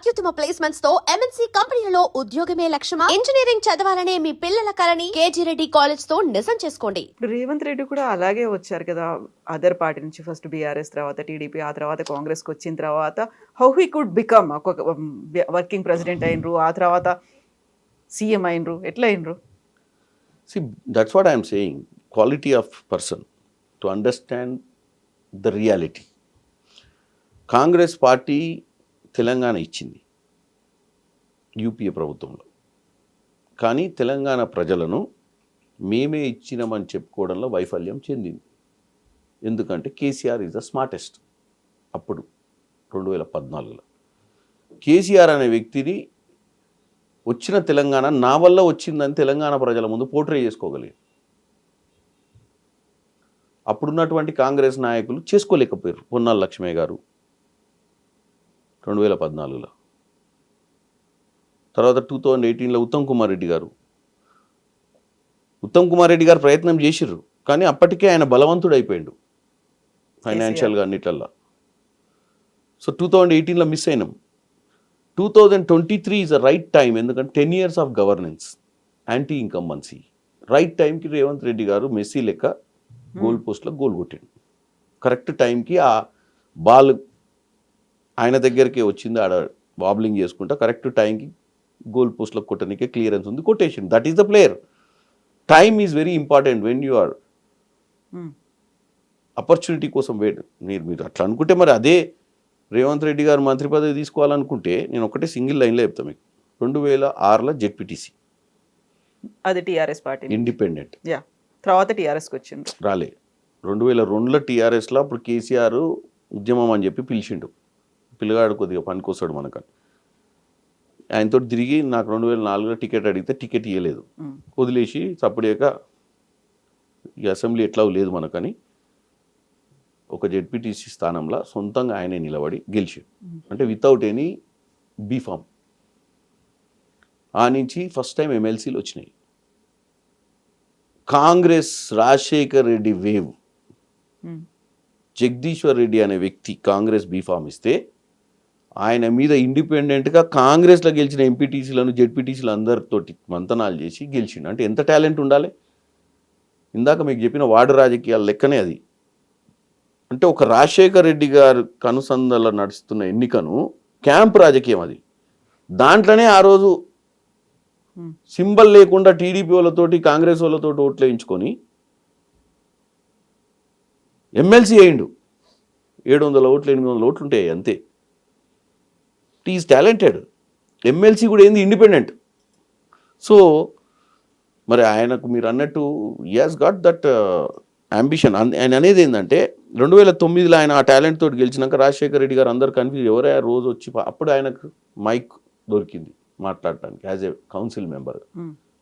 అత్యుత్తమ ప్లేస్మెంట్స్ తో ఎంఎన్సీ కంపెనీలలో ఉద్యోగమే లక్ష్యమా? ఇంజనీరింగ్ చదవాలనే మీ పిల్లల కలని కేజీ రెడ్డి కాలేజ్ తో నిజం చేసుకోండి. ఇప్పుడు రేవంత్ రెడ్డి కూడా అలాగే వచ్చారు కదా, అదర్ పార్టీ నుంచి ఫస్ట్ బీఆర్ఎస్, తర్వాత టీడీపీ, ఆ తర్వాత కాంగ్రెస్కి వచ్చిన తర్వాత హౌ హీ కుడ్ బికమ్ ఒక వర్కింగ్ ప్రెసిడెంట్ అయినరు, ఆ తర్వాత సీఎం అయినరు, ఎట్లా అయినరు? See, that's what I'm saying. Quality of person to understand the reality. Congress party Telangana ఇచ్చింది యూపీఏ ప్రభుత్వంలో, కానీ తెలంగాణ ప్రజలను మేమే ఇచ్చినామని చెప్పుకోవడంలో వైఫల్యం చెందింది. ఎందుకంటే కేసీఆర్ ఈజ్ ద స్మార్టెస్ట్. అప్పుడు 2014లో కేసీఆర్ అనే వ్యక్తిని వచ్చిన తెలంగాణ నా వల్ల వచ్చిందని తెలంగాణ ప్రజల ముందు పోర్ట్రే చేసుకోగలిగారు. అప్పుడున్నటువంటి కాంగ్రెస్ నాయకులు చేసుకోలేకపోయారు. పొన్నాల లక్ష్మయ్య గారు 2014లో, తర్వాత 2018లో ఉత్తమ్ కుమార్ రెడ్డి గారు ప్రయత్నం చేసిర్రు, కానీ అప్పటికే ఆయన బలవంతుడు అయిపోయాడు ఫైనాన్షియల్గా అన్నిట్లల్లో. సో 2018లో మిస్ అయినాం. 2023 ఈజ్ అ రైట్ టైం, ఎందుకంటే 10 years of governance, anti incumbency. Right టైంకి రేవంత్ రెడ్డి గారు మెస్సీ లెక్క గోల్ పోస్ట్లో గోల్ కొట్టాడు. కరెక్ట్ టైంకి ఆ బాల్ ఆయన దగ్గరికి వచ్చింది, ఆడ వాబ్లింగ్ చేసుకుంటా కరెక్ట్ టైంకి గోల్ పోస్ట్లో కొట్టడానికే క్లియరెన్స్ ఉంది, కొట్టేసింది. That is the player. Time is very important when you are opportunity కోసం వెయిట్. మీరు అట్లా అనుకుంటే మరి అదే రేవంత్ రెడ్డి గారు మంత్రి పదవి తీసుకోవాలనుకుంటే నేను ఒకటే సింగిల్ లైన్లో చెప్తాను మీకు. 2006లో జెడ్పీటీసీ, అది టీఆర్ఎస్ పార్టీ ఇండిపెండెంట్. తర్వాత టీఆర్ఎస్కి వచ్చింది, రాలే. 2002లో టీఆర్ఎస్లో అప్పుడు కేసీఆర్ ఉద్యమం అని చెప్పి పిలిచిండు, పిల్లగాడు కొద్దిగా పనికొస్తాడు మనకని. ఆయనతో తిరిగి నాకు 2004లో టికెట్ అడిగితే టికెట్ ఇవ్వలేదు, వదిలేసి సపరేట్గా ఈ అసెంబ్లీ ఎట్లా లేదు మనకని ఒక జెడ్పీటీసీ స్థానంలో సొంతంగా ఆయనే నిలబడి గెలిచాడు, అంటే వితౌట్ ఎనీ బీఫామ్. ఆ నుంచి ఫస్ట్ టైం ఎమ్మెల్సీలు వచ్చినాయి. కాంగ్రెస్ రాజశేఖర్ రెడ్డి వేవ్, జగదీశ్వర్ రెడ్డి అనే వ్యక్తి కాంగ్రెస్ బీఫామ్ ఇస్తే ఆయన మీద ఇండిపెండెంట్గా కాంగ్రెస్లో గెలిచిన ఎంపీటీసీలను జెడ్పీటీసీలు అందరితోటి మంతనాలు చేసి గెలిచిండు. అంటే ఎంత టాలెంట్ ఉండాలి. ఇందాక మీకు చెప్పిన వార్డు రాజకీయాల లెక్కనే అది. అంటే ఒక రాజశేఖర్ రెడ్డి గారు కనుసందలో నడుస్తున్న ఎన్నికను క్యాంప్ రాజకీయం అది. దాంట్లోనే ఆ రోజు సింబల్ లేకుండా టీడీపీ వాళ్ళతోటి కాంగ్రెస్ వాళ్ళతోటి ఓట్లు వేయించుకొని ఎమ్మెల్సీ అయ్యిండు. 700 ఓట్లు 800 ఓట్లు ఉంటాయి అంతే. Is talented. ఎమ్మెల్సీ కూడా ఏంది, ఇండిపెండెంట్. సో మరి ఆయనకు మీరు అన్నట్టు he has got that ambition. ఆయన అనేది ఏంటంటే 2009లో ఆయన ఆ టాలెంట్ తోటి గెలిచినాక రాజశేఖర్ రెడ్డి గారు అందరు కన్ఫ్యూజ్, ఎవరైనా రోజు వచ్చి అప్పుడు ఆయనకు మైక్ దొరికింది మాట్లాడటానికి యాజ్ ఏ కౌన్సిల్ మెంబర్గా.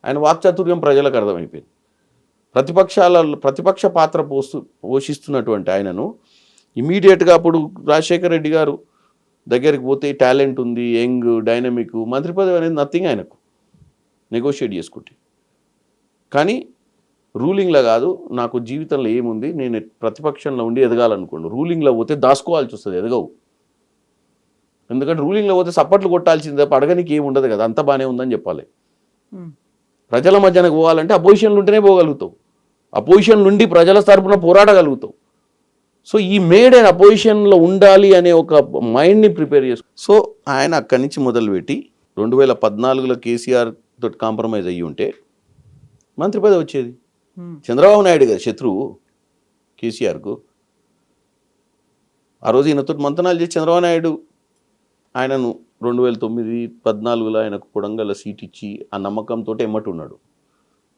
ఆయన వాక్చాతుర్యం ప్రజలకు అర్థమైపోయింది. ప్రతిపక్ష పాత్ర పోషిస్తున్నటువంటి ఆయనను ఇమీడియట్గా అప్పుడు రాజశేఖర్ రెడ్డి గారు దగ్గరికి పోతే టాలెంట్ ఉంది, యంగ్, డైనమిక్, మంత్రి పదవి అనేది నథింగ్ ఆయనకు, నెగోషియేట్ చేసుకుంటే. కానీ రూలింగ్లో కాదు, నాకు జీవితంలో ఏముంది, నేను ప్రతిపక్షంలో ఉండి ఎదగాలనుకోండి. రూలింగ్లో పోతే దాచుకోవాల్సి వస్తుంది, ఎదగవు. ఎందుకంటే రూలింగ్లో పోతే సప్పట్లు కొట్టాల్సిందే, అడగనికి ఏమి ఉండదు కదా, అంత బాగానే ఉందని చెప్పాలి. ప్రజల మధ్యనకు పోవాలంటే అపోజిషన్లు ఉంటేనే పోగలుగుతావు, అపోజిషన్ నుండి ప్రజల తరపున పోరాడగలుగుతావు. సో ఈ మేడ్ అండ్ అపోజిషన్లో ఉండాలి అనే ఒక మైండ్ని ప్రిపేర్ చేసు. సో ఆయన అక్కడి నుంచి మొదలుపెట్టి 2014లో కేసీఆర్ తోటి కాంప్రమైజ్ అయ్యి ఉంటే మంత్రి పదవి వచ్చేది. చంద్రబాబు నాయుడు కదా శత్రువు కేసీఆర్కు. ఆ రోజు ఈయనతో మంతనాలు చేసి చంద్రబాబు నాయుడు ఆయనను 2009-14లో ఆయనకు కొడంగల్ సీట్ ఇచ్చి ఆ నమ్మకంతో ఎమ్మటి ఉన్నాడు.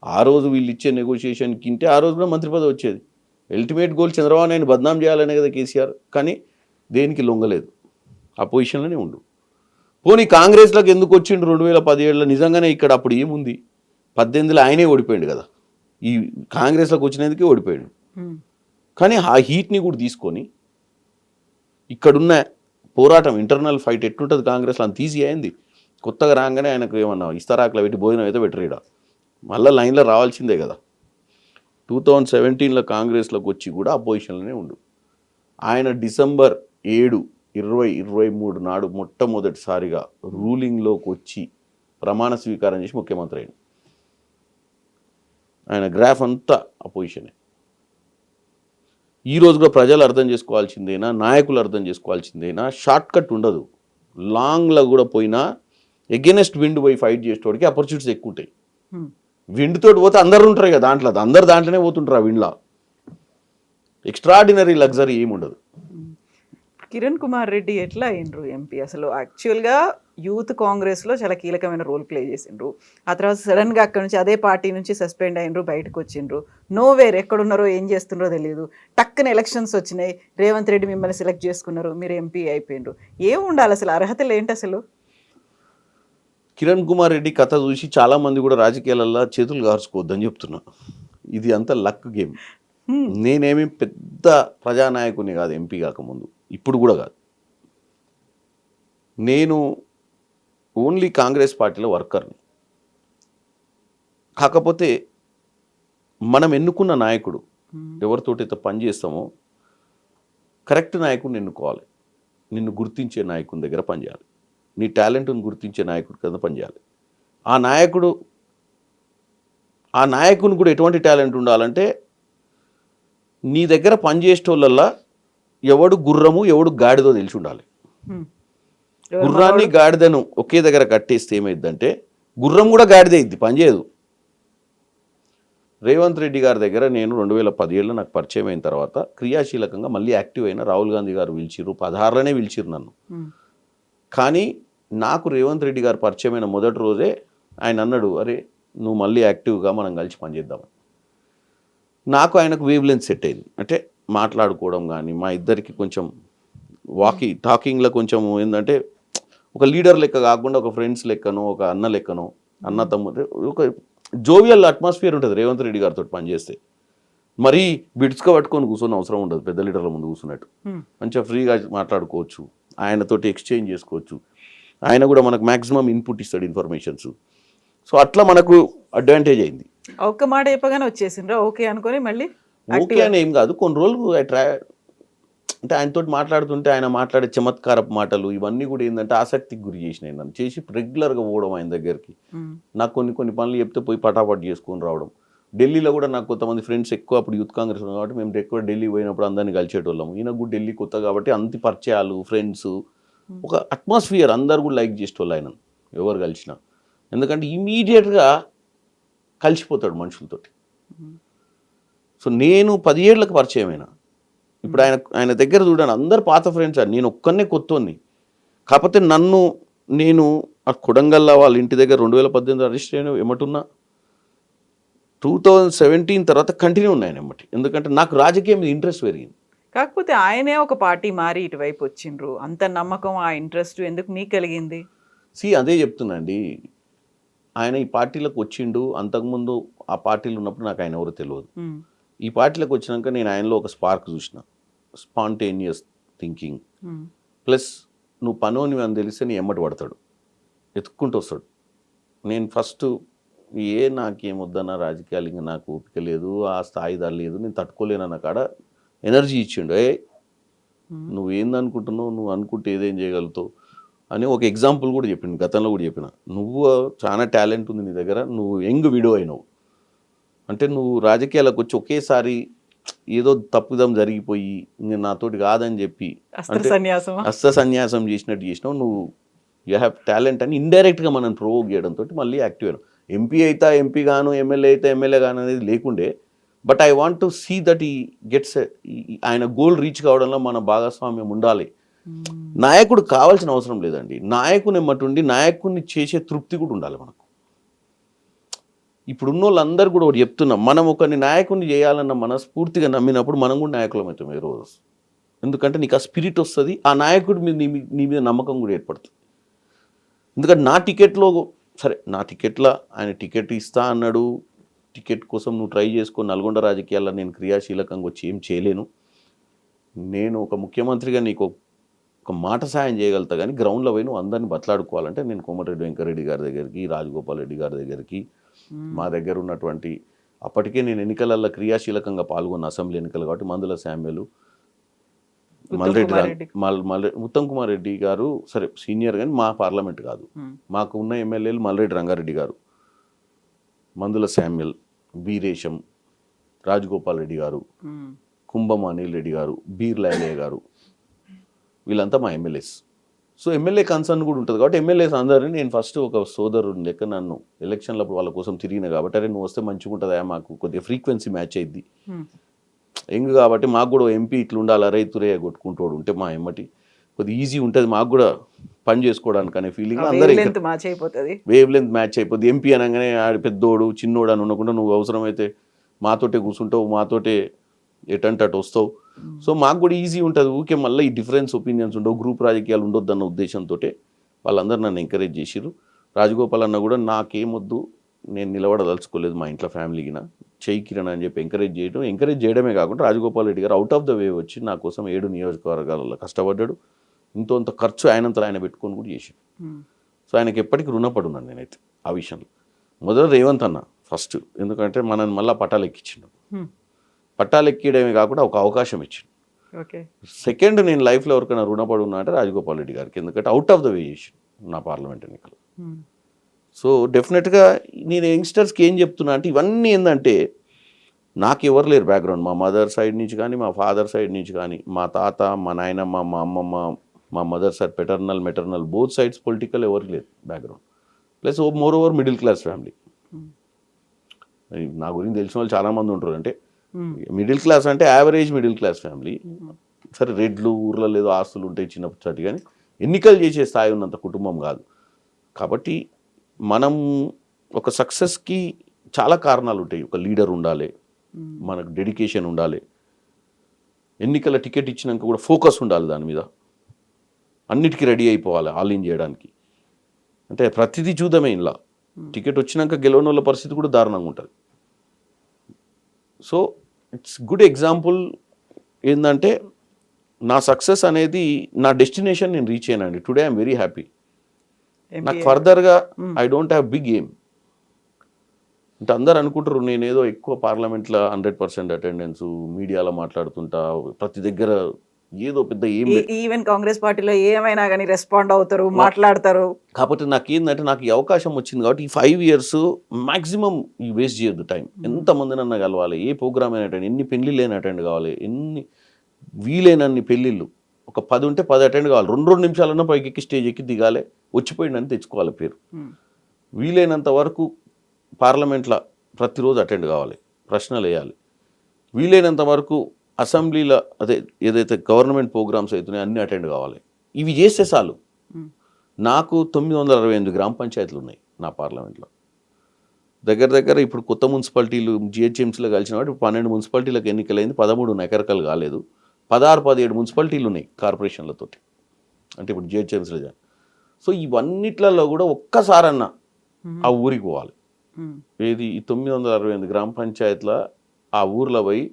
ఆ రోజు వీళ్ళు ఇచ్చే నెగోషియేషన్కి ఇంటే ఆ రోజు కూడా మంత్రి పదవి వచ్చేది. అల్టిమేట్ గోల్ చంద్రబాబు నాయుడు బద్నాం చేయాలనే కదా కేసీఆర్. కానీ దేనికి లొంగలేదు, ఆ పొజిషన్లోనే ఉండు. పోనీ కాంగ్రెస్లోకి ఎందుకు వచ్చిండు 2017లో? నిజంగానే ఇక్కడ అప్పుడు ఏముంది, 18లో ఆయనే ఓడిపోయాడు కదా, ఈ కాంగ్రెస్లోకి వచ్చినందుకే ఓడిపోయాడు. కానీ ఆ హీట్ని కూడా తీసుకొని ఇక్కడున్న పోరాటం, ఇంటర్నల్ ఫైట్ ఎట్లుంటుంది కాంగ్రెస్లో అంత ఈజీ అయింది. కొత్తగా రాగానే ఆయనకు ఏమన్నా ఇస్తరాకులు పెట్టి భోజనం అయితే పెట్టరీడా, మళ్ళీ లైన్లో రావాల్సిందే కదా. 2017లో కాంగ్రెస్లోకి వచ్చి కూడా అపోజిషన్లోనే ఉండు. ఆయన December 7 2023 నాడు మొట్టమొదటిసారిగా రూలింగ్లోకి వచ్చి ప్రమాణ స్వీకారం చేసి ముఖ్యమంత్రి అయింది. ఆయన గ్రాఫ్ అంతా అపోజిషనే. ఈ రోజు కూడా ప్రజలు అర్థం చేసుకోవాల్సిందేనా, నాయకులు అర్థం చేసుకోవాల్సిందేనా, షార్ట్ కట్ ఉండదు. లాంగ్లో కూడా పోయినా ఎగెనెస్ట్ విండ్ పోయి ఫైట్ చేసేటోడికి ఆపర్చునిటీస్ ఎక్కువ ఉంటాయి. విండ్ తోటి పోతే అందరు ఉంటారు కదా దాంట్లో, అందరు దాంట్లోనే పోతుంటారు. ఆ విండ్లో ఎక్స్ట్రాడినరీ లగ్జరీ ఏమి ఉండదు. కిరణ్ కుమార్ రెడ్డి ఎట్లా అయినరు ఎంపీ? అసలు యాక్చువల్గా యూత్ కాంగ్రెస్లో చాలా కీలకమైన రోల్ ప్లే చేసిండ్రు. ఆ తర్వాత సడన్గా అక్కడ నుంచి అదే పార్టీ నుంచి సస్పెండ్ అయినరు, బయటకు వచ్చిండ్రు. నోవేర్ ఎక్కడున్నారో ఏం చేస్తున్నారో తెలియదు. టక్కున ఎలక్షన్స్ వచ్చినాయి, రేవంత్ రెడ్డి మిమ్మల్ని సెలెక్ట్ చేసుకున్నారు, మీరు ఎంపీ అయిపోయినరు. ఏం ఉండాలి అసలు, అర్హతలు ఏంటి అసలు? కిరణ్ కుమార్ రెడ్డి కథ చూసి చాలామంది కూడా రాజకీయాలలో చేతులు గార్చుకోవద్దని చెప్తున్నా. ఇది అంత లక్ గేమ్. నేనేమి పెద్ద ప్రజానాయకుని కాదు ఎంపీ కాకముందు, ఇప్పుడు కూడా కాదు. నేను ఓన్లీ కాంగ్రెస్ పార్టీలో వర్కర్ని. కాకపోతే మనం ఎన్నుకున్న నాయకుడు ఎవరితోటైతే పని చేస్తామో కరెక్ట్ నాయకుడిని ఎన్నుకోవాలి. నిన్ను గుర్తించే నాయకుని దగ్గర పనిచేయాలి. నీ టాలెంట్ని గుర్తించే నాయకుడి కింద పనిచేయాలి. ఆ నాయకుని కూడా ఎటువంటి టాలెంట్ ఉండాలంటే నీ దగ్గర పనిచేసేటోళ్ళల్లా ఎవడు గుర్రము ఎవడు గాడిదో తెలిసి ఉండాలి. గుర్రాన్ని గాడిదను ఒకే దగ్గర కట్టేస్తే ఏమైందంటే గుర్రం కూడా గాడిదే ఇద్ది, పనిచేయదు. రేవంత్ రెడ్డి గారి దగ్గర నేను 2017లో నాకు పరిచయం అయిన తర్వాత క్రియాశీలకంగా మళ్ళీ యాక్టివ్ అయిన. రాహుల్ గాంధీ గారు పిలిచిర్రు, 16లోనే పిలిచిర్రు నన్ను. కానీ నాకు రేవంత్ రెడ్డి గారు పరిచయమైన మొదటి రోజే ఆయన అన్నాడు, అరే నువ్వు మళ్ళీ యాక్టివ్గా మనం కలిసి పనిచేద్దామని. నాకు ఆయనకు వేవ్ లెంత్ సెట్ అయింది. అంటే మాట్లాడుకోవడం కానీ, మా ఇద్దరికి కొంచెం టాకింగ్లో కొంచెం ఏంటంటే ఒక లీడర్ లెక్క కాకుండా ఒక ఫ్రెండ్స్ లెక్కనో, ఒక అన్న లెక్కనో, అన్న తమ్ముడు ఒక జోవియల్ అట్మాస్ఫియర్ ఉంటుంది రేవంత్ రెడ్డి గారితో పనిచేస్తే. మరీ బిడ్స్గా పట్టుకొని కూర్చొని అవసరం ఉండదు, పెద్ద లీడర్ల ముందు కూర్చున్నట్టు. మంచిగా ఫ్రీగా మాట్లాడుకోవచ్చు, ఆయనతోటి ఎక్స్చేంజ్ చేసుకోవచ్చు. ఆయన కూడా మనకు మ్యాక్సిమం ఇన్పుట్ ఇస్తాడు, ఇన్ఫర్మేషన్స్. సో అట్లా మనకు అడ్వాంటేజ్ అయింది. ఒక్క మాట చెప్పగానే వచ్చేసిండ్రా ఓకే అనుకొని మళ్ళీ? ఓకే అని ఏం కాదు, కొన్ని రోజులు అంటే ఆయనతో మాట్లాడుతుంటే ఆయన మాట్లాడే చమత్కారపు మాటలు ఇవన్నీ కూడా ఏంటంటే ఆసక్తికి గురి చేసినాయి. నన్ను చేసి రెగ్యులర్గా పోవడం ఆయన దగ్గరికి. నాకు కొన్ని పనులు చెప్తే పోయి పటాపట్ చేసుకొని రావడం. ఢిల్లీలో కూడా నాకు కొంతమంది ఫ్రెండ్స్ ఎక్కువ, అప్పుడు యూత్ కాంగ్రెస్ ఉంది కాబట్టి మేము ఎక్కువ ఢిల్లీ పోయినప్పుడు అందరినీ కలిసేటోళ్ళము. ఈయన కూడా ఢిల్లీ కొత్త కాబట్టి అంత పరిచయాలు, ఫ్రెండ్స్, ఒక అట్మాస్ఫియర్, అందరు కూడా లైక్ చేసేటోళ్ళు ఆయన ఎవరు కలిసినా. ఎందుకంటే ఇమీడియట్గా కలిసిపోతాడు మనుషులతోటి. సో నేను 10 ఏళ్ళకి పరిచయమైన. ఇప్పుడు ఆయన దగ్గర చూడండి, అందరు పాత ఫ్రెండ్స్. నేను ఒక్కనే కొత్తోని. కాకపోతే నేను ఆ కొడంగల్లా వాళ్ళ ఇంటి దగ్గర 2018 అరెస్ట్ అయిన ఎమ్మటున్నా 2017 తర్వాత కంటిన్యూ ఉన్నాయని ఎమ్మటి. ఎందుకంటే నాకు రాజకీయం మీద ఇంట్రెస్ట్ పెరిగింది. కాకపోతే ఆయనే ఒక పార్టీ మారి ఇటువైపు వచ్చిండ్రు. అంత నమ్మకం, ఆ ఇంట్రెస్ట్ ఎందుకు మీకు కలిగింది? అదే చెప్తున్నాండి, ఆయన ఈ పార్టీలకు వచ్చిండు. అంతకుముందు ఆ పార్టీలు ఉన్నప్పుడు నాకు ఆయన ఎవరో తెలియదు. ఈ పార్టీలకు వచ్చినాక నేను ఆయనలో ఒక స్పార్క్ చూసిన, స్పాంటేనియస్ థింకింగ్. ప్లస్ నువ్వు పనోని అని తెలిస్తే నీ ఎమ్మటి పడతాడు, ఎత్తుక్కుంటూ వస్తాడు. నేను ఫస్ట్ నాకేమొద్దన్న రాజకీయాలు, ఇంకా నాకు ఓపిక లేదు, ఆ స్థాయి దా లేదు, నేను తట్టుకోలేనన్న కాడ ఎనర్జీ ఇచ్చిండు. నువ్వేందనుకుంటున్నావు, నువ్వు అనుకుంటే ఏదేం చేయగలుగుతావు అని ఒక ఎగ్జాంపుల్ కూడా చెప్పిండు. గతంలో కూడా చెప్పిన, నువ్వు చాలా టాలెంట్ ఉంది నీ దగ్గర, నువ్వు యంగ్ విడో అయినావు అంటే నువ్వు రాజకీయాలకు వచ్చి ఒకేసారి ఏదో తప్పుదం జరిగిపోయి నేను నాతోటి కాదని చెప్పి అస్త సన్యాసం చేసినావు. నువ్వు యూ హ్యావ్ టాలెంట్ అని ఇండైరెక్ట్గా మనం ప్రొవోక్ చేయడంతో మళ్ళీ యాక్టివ్ అయినావు. ఎంపీ అయితే ఎంపీ గాను, ఎమ్మెల్యే అయితే ఎమ్మెల్యే గాను అనేది లేకుండే. But I want to see that ఈ గెట్స్ ఆయన గోల్ రీచ్ కావడంలో మన భాగస్వామ్యం ఉండాలి. నాయకుడు కావాల్సిన అవసరం లేదండి, నాయకుని ఎమ్మటుండి నాయకుడిని చేసే తృప్తి కూడా ఉండాలి మనకు. ఇప్పుడున్న వాళ్ళందరూ కూడా ఒకటి చెప్తున్నాం, మనం ఒకరిని నాయకుడిని చేయాలన్న మనస్ఫూర్తిగా నమ్మినప్పుడు మనం కూడా నాయకులం అవుతాం ఏ రోజు. ఎందుకంటే నీకు ఆ స్పిరిట్ వస్తుంది, ఆ నాయకుడి మీద నీ మీద నమ్మకం కూడా ఏర్పడుతుంది. ఎందుకంటే నా టికెట్లో ఆయన టికెట్ ఇస్తా అన్నాడు, టికెట్ కోసం నువ్వు ట్రై చేసుకో. నల్గొండ రాజకీయాల్లో నేను క్రియాశీలకంగా వచ్చి ఏం చేయలేను. నేను ఒక ముఖ్యమంత్రిగా నీకు ఒక మాట సాయం చేయగలుగుతా, కానీ గ్రౌండ్లో పోయి నువ్వు అందరినీ బట్లాడుకోవాలంటే నేను కోమటిరెడ్డి వెంకరెడ్డి గారి దగ్గరికి, రాజగోపాల్ రెడ్డి గారి దగ్గరికి, మా దగ్గర ఉన్నటువంటి అప్పటికే నేను ఎన్నికలలో క్రియాశీలకంగా పాల్గొన్న అసెంబ్లీ ఎన్నికలు కాబట్టి మందుల శామ్యులు, ఉత్తమ్ కుమార్ రెడ్డి గారు సరే సీనియర్ కానీ మా పార్లమెంట్ కాదు. మాకు ఉన్న ఎమ్మెల్యేలు మల్రెడ్డి రంగారెడ్డి గారు, మందుల శామ్యుల్, వీరేశం, రాజగోపాల్ రెడ్డి గారు, కుంభం అనిల్ రెడ్డి గారు, బీర్ లాలయ్య గారు, వీళ్ళంతా మా ఎమ్మెల్యేస్. సో ఎమ్మెల్యే కన్సర్న్ కూడా ఉంటుంది కాబట్టి ఎమ్మెల్యేస్ అందరినీ నేను ఫస్ట్ ఒక సోదరుని లెక్క నన్ను ఎలక్షన్లప్పుడు వాళ్ళ కోసం తిరిగిన కాబట్టి అరే నువ్వు వస్తే మంచిగా ఉంటుందా, మాకు కొద్దిగా ఫ్రీక్వెన్సీ మ్యాచ్ అయింది ఎంగ్ కాబట్టి మాకు కూడా ఎంపీ ఇట్లా ఉండాలి రైతురే కొట్టుకుంటోడు ఉంటే మా ఎమ్మటి కొద్దిగా ఈజీ ఉంటుంది మాకు కూడా పని చేసుకోవడానికి అనే ఫీలింగ్ అందరూ మ్యాచ్ అయిపోతుంది, వేవ్ లెంత్ మ్యాచ్ అయిపోతుంది. ఎంపీ అనగానే ఆడి పెద్దోడు చిన్నోడు అని ఉండకుండా నువ్వు అవసరమైతే మాతోటే కూర్చుంటావు, మాతోటే ఎటంటే అటు వస్తావు. సో మాకు కూడా ఈజీ ఉంటుంది. ఊకే మళ్ళీ ఈ డిఫరెన్స్ ఒపీనియన్స్ ఉండవు, గ్రూప్ రాజకీయాలు ఉండొద్దు అన్న ఉద్దేశంతో వాళ్ళందరూ నన్ను ఎంకరేజ్ చేసిరు. రాజగోపాల్ అన్న కూడా నాకేమొద్దు, నేను నిలబడదలుచుకోలేదు, మా ఇంట్లో ఫ్యామిలీకిన చెయ్యి కిరణ్ అని చెప్పి ఎంకరేజ్ చేయడమే కాకుండా రాజగోపాల్ రెడ్డి గారు అవుట్ ఆఫ్ ద వే వచ్చి నా కోసం 7 నియోజకవర్గాలలో కష్టపడ్డాడు. ఇంత ఖర్చు ఆయనంతలో ఆయన పెట్టుకొని కూడా చేశాడు. సో ఆయనకి ఎప్పటికీ రుణపడి ఉన్నాను నేనైతే ఆ విషయంలో. మొదట రేవంత్ అన్న ఫస్ట్, ఎందుకంటే మనల్ని మళ్ళీ పట్టాలు ఎక్కించిండు. పట్టాలు ఎక్కియడమే కాకుండా ఒక అవకాశం ఇచ్చిండు. సెకండ్ నేను లైఫ్లో ఎవరికైనా రుణపడి ఉన్నా అంటే రాజగోపాల్ రెడ్డి గారికి, ఎందుకంటే అవుట్ ఆఫ్ ద వే చేసిండు నా పార్లమెంట్ ఎన్నికలు. సో డెఫినెట్గా నేను యంగ్స్టర్స్కి ఏం చెప్తున్నా అంటే ఇవన్నీ ఏంటంటే నాకు ఎవరు లేరు బ్యాక్గ్రౌండ్, మా మదర్ సైడ్ నుంచి కానీ మా ఫాదర్ సైడ్ నుంచి కానీ, మా తాత, మా నాయనమ్మ, మా అమ్మమ్మ, మా mother side paternal maternal both sides political ఎవరు లేరు background. Plus more over middle class family. నా గురించి తెలిసిన వాళ్ళు చాలామంది ఉంటారు. అంటే మిడిల్ క్లాస్ అంటే యావరేజ్ మిడిల్ క్లాస్ ఫ్యామిలీ. సరే రెడ్లు ఊర్లో లేదో ఆస్తులు ఉంటాయి చిన్నప్పటి, కానీ ఎన్నికలు చేసే స్థాయి ఉన్నంత కుటుంబం కాదు. కాబట్టి మనం ఒక సక్సెస్కి చాలా కారణాలు ఉంటాయి. ఒక లీడర్ ఉండాలి, మనకు డెడికేషన్ ఉండాలి, ఎన్నికల టికెట్ ఇచ్చినాక కూడా ఫోకస్ ఉండాలి దాని మీద, అన్నిటికీ రెడీ అయిపోవాలి ఆల్ ఇన్ చేయడానికి. అంటే ప్రతిదీ చూద్దామే ఇలా టికెట్ వచ్చినాక గెలవని వాళ్ళ పరిస్థితి కూడా దారుణంగా ఉంటుంది. సో ఇట్స్ గుడ్ ఎగ్జాంపుల్ ఏంటంటే నా సక్సెస్ అనేది నా డెస్టినేషన్ నేను రీచ్ అయ్యానండి. Today I'm very happy. నాకు ఫర్దర్గా I don't have big aim. అంటే అందరు అనుకుంటారు నేనేదో ఎక్కువ పార్లమెంట్లో 100% అటెండెన్స్, మీడియాలో మాట్లాడుతుంటా, ప్రతి దగ్గర ఏదో పెద్ద ఏం, ఈవెన్ కాంగ్రెస్ పార్టీలో ఏమైనా కానీ రెస్పాండ్ అవుతారు, మాట్లాడతారు. కాకపోతే నాకు ఏంటంటే నాకు ఈ అవకాశం వచ్చింది కాబట్టి ఈ 5 years మ్యాక్సిమం ఈ వేస్ట్ చేయొద్దు టైం. ఎంతమందినన్నా కలవాలి, ఏ ప్రోగ్రామ్ అయినా అటెండ్, ఎన్ని పెళ్ళిళ్ళు అటెండ్ కావాలి, ఎన్ని వీలైనన్ని పెళ్ళిళ్ళు, ఒక 10 ఉంటే 10 అటెండ్ కావాలి. 2 నిమిషాలన్నా పైకి ఎక్కి స్టేజ్ ఎక్కి దిగాలి, వచ్చిపోయిందని తెచ్చుకోవాలి పేరు. వీలైనంత వరకు పార్లమెంట్లో ప్రతిరోజు అటెండ్ కావాలి, ప్రశ్నలు వేయాలి. వీలైనంత వరకు అసెంబ్లీలో అదే ఏదైతే గవర్నమెంట్ ప్రోగ్రామ్స్ అవుతున్నాయో అన్నీ అటెండ్ కావాలి. ఇవి చేస్తే చాలు. నాకు 968 గ్రామ పంచాయతీలు ఉన్నాయి నా పార్లమెంట్లో. దగ్గర ఇప్పుడు కొత్త మున్సిపాలిటీలు జిహెచ్ఎంసీలో కలిసిన వాటి 12 మున్సిపాలిటీలకు ఎన్నికలైంది, 13 ఎకరకలు కాలేదు, 16-17 మున్సిపాలిటీలు ఉన్నాయి కార్పొరేషన్లతోటి, అంటే ఇప్పుడు జిహెచ్ఎంసీలో. సో ఇవన్నిట్లలో కూడా ఒక్కసారన్నా ఆ ఊరికి పోవాలి. ఏది ఈ 968 గ్రామ పంచాయతీల ఆ ఊర్లో పోయి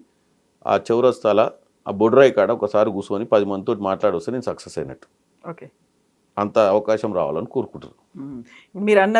ఆ చౌరస్తాల ఆ బొడ్రాయి కాడ ఒకసారి కూర్చొని 10 మందితో మాట్లాడొస్తే నేను సక్సెస్ అయినట్టు. ఓకే, అంత అవకాశం రావాలని కోరుకుంటున్నాను. మీరు అన్న